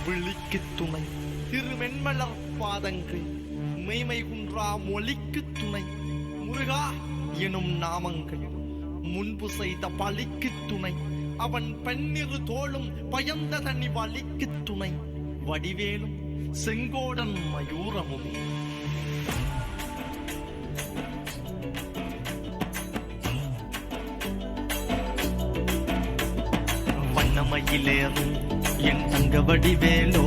விழிக்கு துணை திருவெண்மலர் பாதங்கள் மெய்மை குன்றா மொழிக்கு துணை முருகா எனும் நாமங்கள் முன்பு செய்த பழிக்கு துணை அவன் பன்னிரு தோளும் பயந்த தனி வலிக்கு துணை வடிவேலும் செங்கோடன் மயூரமும் வண்ணமயிலேறும் என் தங்க வடிவேலோ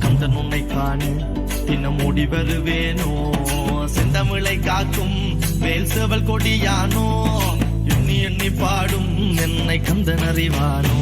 கந்தன் உன்னை காண தினம் ஓடி வருவேனோ செந்தமிழை காக்கும் வேல் சேவல் கொடியானோ எண்ணி எண்ணி பாடும் என்னை கந்தன் அறிவானோ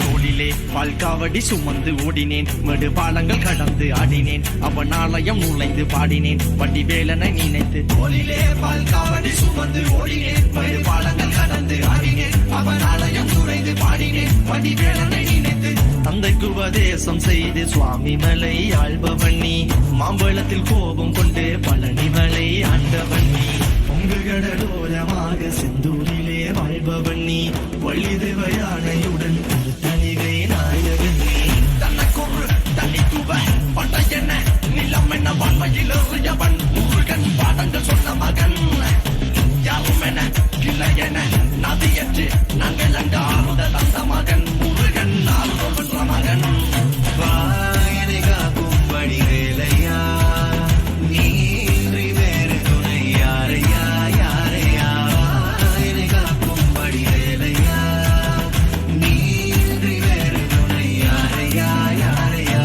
தோளிலே பால்காவடி சுமந்து ஓடினேன் மேடு பாலங்கள் கடந்து ஆடினேன் அவன் ஆலயம் நுழைந்து பாடினேன் வடிவேலனை நினைத்து தோளிலே பால்காவடி சுமந்து ஓடினேன் மேடு பாலங்கள் கடந்து ஆடினேன் அவன் ஆலயம் நுழைந்து பாடினேன் வடிவேலனை நினைத்து தந்தைக்கு உபதேசம் செய்து சுவாமி மலை ஆள்பவன் நீ மாம்பழத்தில் கோபம் கொண்டு பழனி மலை ஆண்டவன் நீ பொங்கு கடலோரமாக செந்தூரிலே வாழ்பவன் நீ வள்ளிதேவ யானையுடன் தனிகை நாயகன் நீ தனக்கொரு தனித்துவ பண்ட என்ன நிலம் என்ன வாழ்வையில் எறியவன் முருகன் பாடங்கள் சொன்ன மகன் யாரும் என இல்லை என நதியற்று நாங்கள் அங்க ஆறுதல் அந்த மகன் முருகன் ஆறுதல் மகன் வாயனை காக்கும் வடிவேலையா நீன்றி வேறு துணை யாரையா யாரையா வாயனை காக்கும் வடிவேலையா நீன்றி வேறு துணை யாரையா யாரையா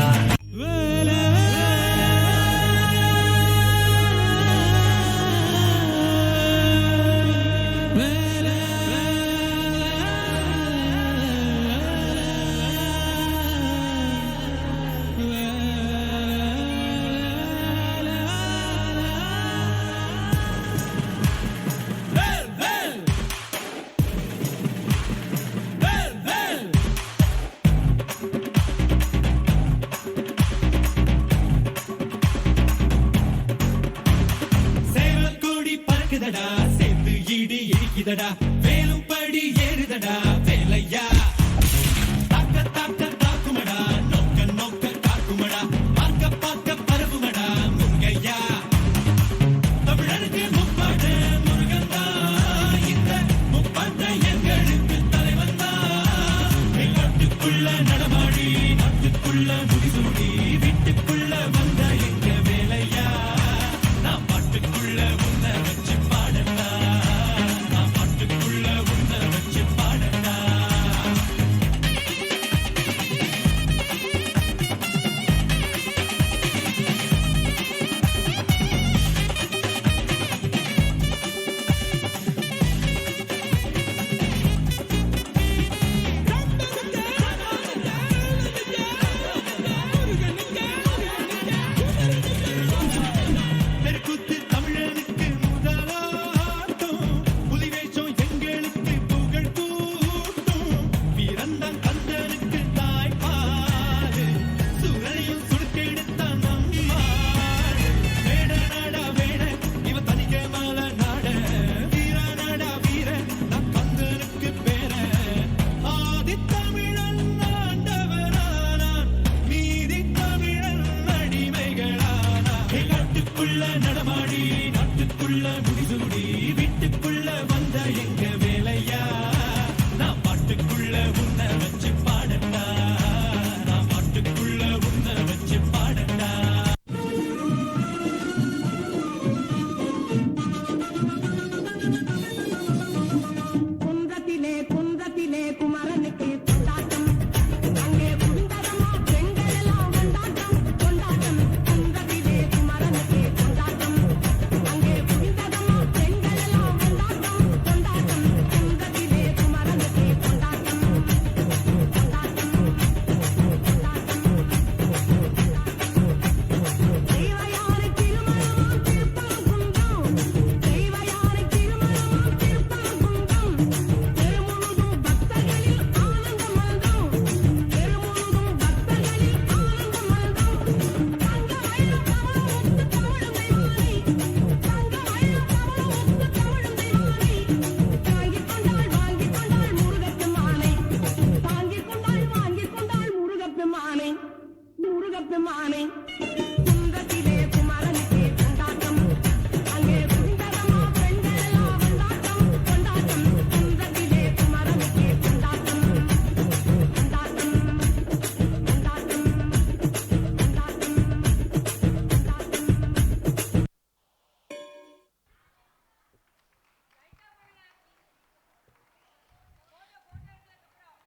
சேர்ந்து ஈடு இடிக்குதடா வேலும் படி ஏறுதடா வேலையா தாக்க தாக்க தாக்குமடா நோக்க நோக்க காக்குமடா பார்க்க பார்க்க பரவுமடா முருகையா தமிழருக்கு முப்பாடு முருகந்தா இந்த முப்பாட்ட எங்களுக்கு தலைவன் தான் நாட்டுக்குள்ள நடமாடி நாட்டுக்குள்ள முடிசூடி வீட்டுக்குள்ள வந்த எங்க வேலையா நான் பாட்டுக்குள்ள உன்னை வச்சு பாடட்டா நான் பாட்டுக்குள்ள உன்னை வச்சு பாடட்டா தெருக்கூத்து தமிழனுக்கு முதலாட்டம் புலிவேஷம் எங்களுக்கு புகழ் கூட்டும் வீரந்தான் கந்தனுக்கு தாய்ப்பாடு சூரனையும் சுடுக்கெடுத்தான் நம்மாடு வேட நாடா வேட இவ தனிக்க மால நாட வீர நாடா வீர நான் கந்தனுக்கு பேர ஆதி தமிழன் ஆண்டவரானான் மீதி தமிழன் அடிமைகளானான் நாட்டுக்குள்ள நடமாடி நாட்டுக்குள்ள முடிசூடி வீட்டுக்குள்ள வந்த எங்க வேலையா நான் பாட்டுக்குள்ள உன்னை வச்சு பாடட்டா நான் பாட்டுக்குள்ள உன்னை வச்சு பாடட்டா குன்றத்திலே குன்றத்திலே குமரனுக்கு கொண்டாட்டம் அங்கே குண்டரமா பெண்கள் எல்லாம் கொண்டாட்டம் கொண்டாட்டம் குன்றத்திலே குமரனுக்கு கொண்டாட்டம் அங்கே குண்டரமா பெண்கள் மானே